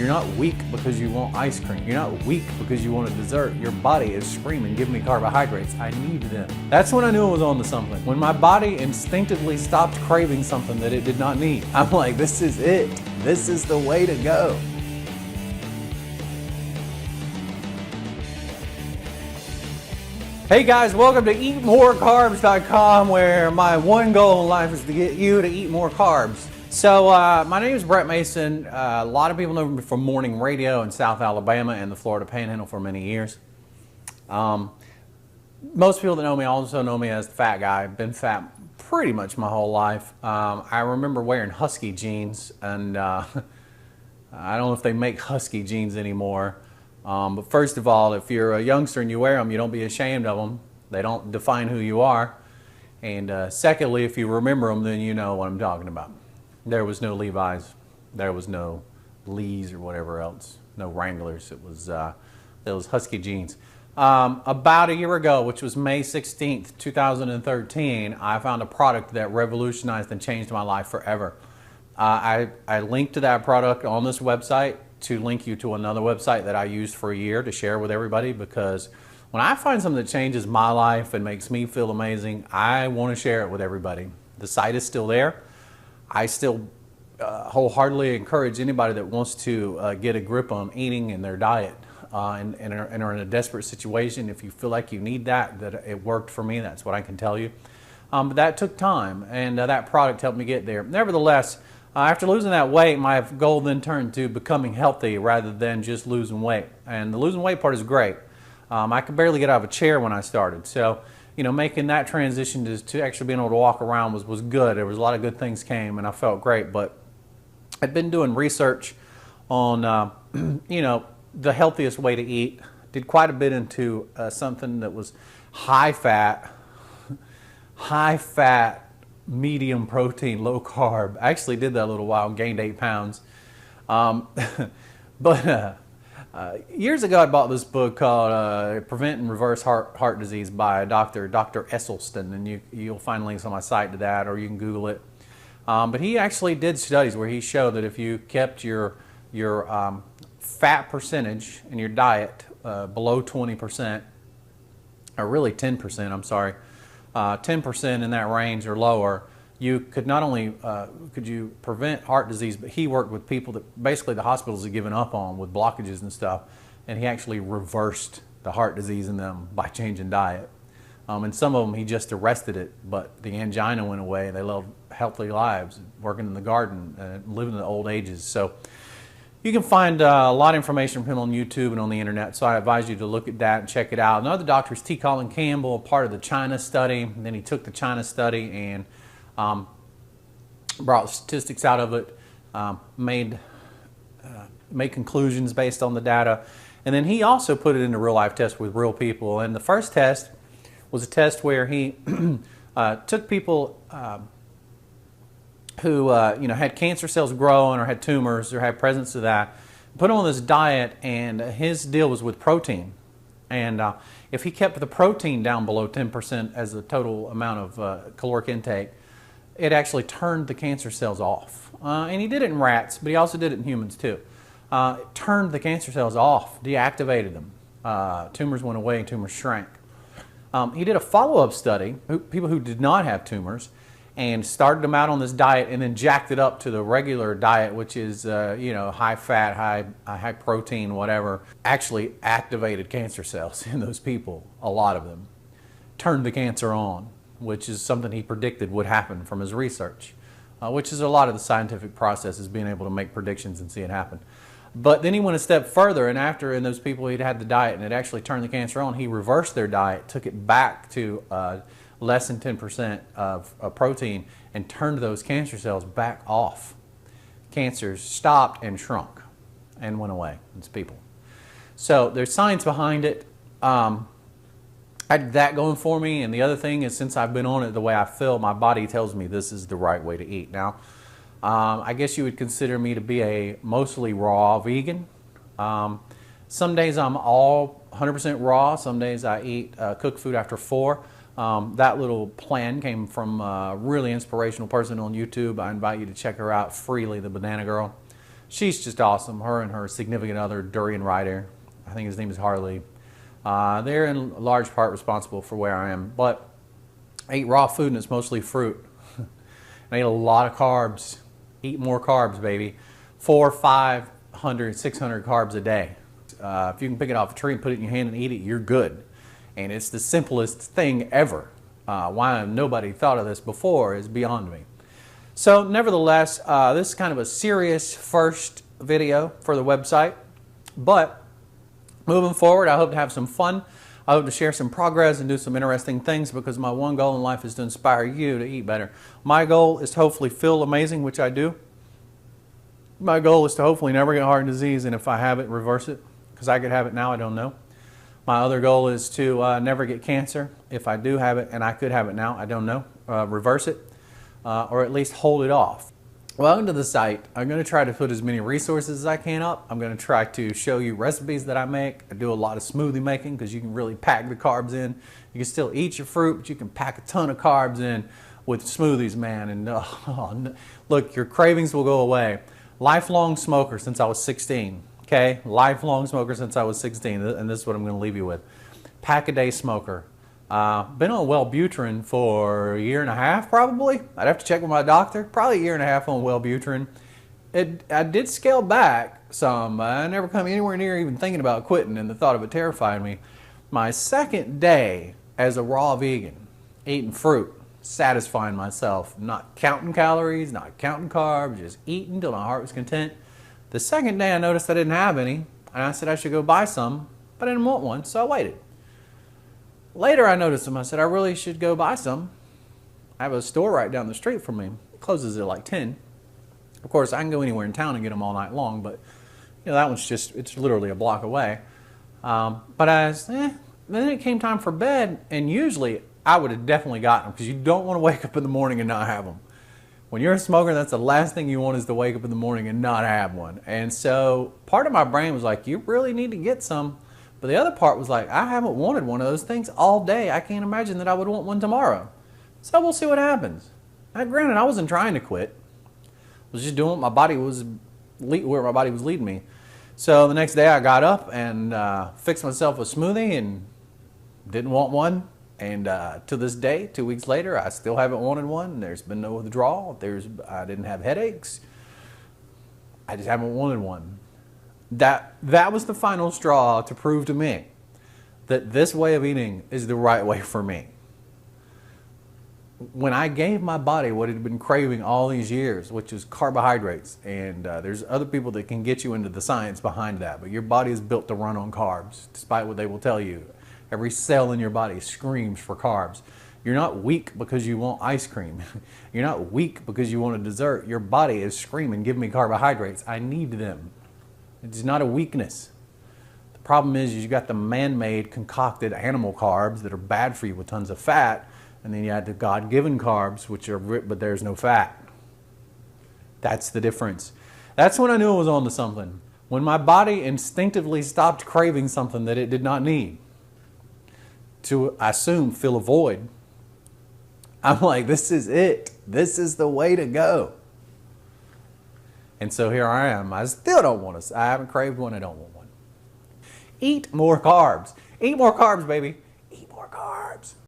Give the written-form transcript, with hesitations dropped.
You're not weak because you want ice cream. You're not weak because you want a dessert. Your body is screaming, give me carbohydrates. I need them. That's when I knew I was on to something. When my body instinctively stopped craving something that it did not need. I'm like, this is it. This is the way to go. Hey guys, welcome to EatMoreCarbs.com, where my one goal in life is to get you to eat more carbs. So my name is Brett Mason. A lot of people know me from morning radio in South Alabama and the Florida Panhandle for many years. Most people that know me also know me as the fat guy. I've been fat pretty much my whole life. I remember wearing Husky jeans, and I don't know if they make Husky jeans anymore. But first of all, if you're a youngster and you wear them, you don't be ashamed of them. They don't define who you are. And secondly, if you remember them, then you know what I'm talking about. There was no Levi's, there was no Lee's or whatever else, no Wranglers. It was Husky jeans. About a year ago, which was May 16th, 2013, I found a product that revolutionized and changed my life forever. I linked to that product on this website to link you to another website that I used for a year to share with everybody, because when I find something that changes my life and makes me feel amazing, I want to share it with everybody. The site is still there. I still wholeheartedly encourage anybody that wants to get a grip on eating and their diet and are in a desperate situation. If you feel like you need that it worked for me, that's what I can tell you. But that took time, and that product helped me get there. Nevertheless, after losing that weight, my goal then turned to becoming healthy rather than just losing weight. And the losing weight part is great. I could barely get out of a chair when I started. So, you know, making that transition to actually being able to walk around was good. There was a lot of good things came, and I felt great. But I'd been doing research on, you know, the healthiest way to eat. Did quite a bit into something that was high fat, medium protein, low carb. I actually did that a little while and gained 8 pounds. Years ago, I bought this book called Prevent and Reverse Heart Disease by Dr. Essylstyn, and you'll find links on my site to that, or you can Google it. But he actually did studies where he showed that if you kept your fat percentage in your diet below 20%, or really 10%, I'm sorry, 10% in that range or lower, you could not only could you prevent heart disease, but he worked with people that basically the hospitals had given up on with blockages and stuff, and he actually reversed the heart disease in them by changing diet. And some of them he just arrested it, but the angina went away. They lived healthy lives, working in the garden, living in the old ages. So you can find a lot of information from him on YouTube and on the internet, so I advise you to look at that and check it out. Another doctor is T Colin Campbell, part of the China study. And then he took the China study and brought statistics out of it, made conclusions based on the data. And then he also put it into real life tests with real people. And the first test was a test where he took people who you know, had cancer cells growing or had tumors or had presence of that, put them on this diet, and his deal was with protein. And if he kept the protein down below 10% as the total amount of caloric intake, it actually turned the cancer cells off. And he did it in rats, but he also did it in humans too. It turned the cancer cells off, deactivated them. Tumors went away, tumors shrank. He did a follow-up study, people who did not have tumors, and started them out on this diet and then jacked it up to the regular diet, which is you know, high fat, high protein, whatever. Actually activated cancer cells in those people, a lot of them. Turned the cancer on, which is something he predicted would happen from his research, which is a lot of the scientific process, is being able to make predictions and see it happen. But then he went a step further, and after in those people he'd had the diet and it actually turned the cancer on, he reversed their diet, took it back to less than 10% of protein, and turned those cancer cells back off. Cancers stopped and shrunk and went away in people. So there's science behind it. I had that going for me, and the other thing is, since I've been on it the way I feel, my body tells me this is the right way to eat. Now, I guess you would consider me to be a mostly raw vegan. Some days I'm all 100% raw. Some days I eat cooked food after 4. That little plan came from a really inspirational person on YouTube. I invite you to check her out, Freelee, the Banana Girl. She's just awesome. Her and her significant other, Durian Ryder, I think his name is Harley. They're in large part responsible for where I am. But I eat raw food and it's mostly fruit. I eat a lot of carbs. Eat more carbs, baby. 400, 500, 600 carbs a day. If you can pick it off a tree and put it in your hand and eat it, you're good. And it's the simplest thing ever. Why nobody thought of this before is beyond me. So nevertheless, this is kind of a serious first video for the website. But moving forward, I hope to have some fun. I hope to share some progress and do some interesting things, because my one goal in life is to inspire you to eat better. My goal is to hopefully feel amazing, which I do. My goal is to hopefully never get heart disease, and if I have it, reverse it, because I could have it now, I don't know. My other goal is to never get cancer. If I do have it, and I could have it now, I don't know, reverse it, or at least hold it off. Welcome to the site. I'm going to try to put as many resources as I can up. I'm going to try to show you recipes that I make. I do a lot of smoothie making because you can really pack the carbs in. You can still eat your fruit, but you can pack a ton of carbs in with smoothies, man. And look, your cravings will go away. Lifelong smoker since I was 16. Okay, lifelong smoker since I was 16, and this is what I'm going to leave you with. Pack-a-day smoker. Been on Wellbutrin for a year and a half, probably. I'd have to check with my doctor. Probably a year and a half on Wellbutrin. I did scale back some. I never come anywhere near even thinking about quitting, and the thought of it terrified me. My second day as a raw vegan, eating fruit, satisfying myself, not counting calories, not counting carbs, just eating till my heart was content. The second day I noticed I didn't have any, and I said I should go buy some, but I didn't want one, so I waited. Later I noticed them. I said I really should go buy some. I have a store right down the street from me. It closes at like 10. Of course, I can go anywhere in town and get them all night long, but that one's just, it's literally a block away. But then it came time for bed, and usually I would have definitely gotten them, because you don't want to wake up in the morning and not have them. When you're a smoker, that's the last thing you want, is to wake up in the morning and not have one. And so part of my brain was like, you really need to get some. But the other part was like, I haven't wanted one of those things all day. I can't imagine that I would want one tomorrow. So we'll see what happens. Now, granted, I wasn't trying to quit. I was just doing what my body was, where my body was leading me. So the next day I got up and fixed myself a smoothie and didn't want one. And to this day, 2 weeks later, I still haven't wanted one. There's been no withdrawal. I didn't have headaches. I just haven't wanted one. That was the final straw to prove to me that this way of eating is the right way for me. When I gave my body what it had been craving all these years, which is carbohydrates, and there's other people that can get you into the science behind that, but your body is built to run on carbs, despite what they will tell you. Every cell in your body screams for carbs. You're not weak because you want ice cream. You're not weak because you want a dessert. Your body is screaming, give me carbohydrates. I need them. It's not a weakness. The problem is you got the man-made concocted animal carbs that are bad for you with tons of fat, and then you had the God-given carbs, which are, but there's no fat. That's the difference. That's when I knew I was on to something. When my body instinctively stopped craving something that it did not need, to, I assume, fill a void. I'm like, this is it. This is the way to go. And so here I am. I still don't want to. I haven't craved one. I don't want one. Eat more carbs. Eat more carbs, baby. Eat more carbs.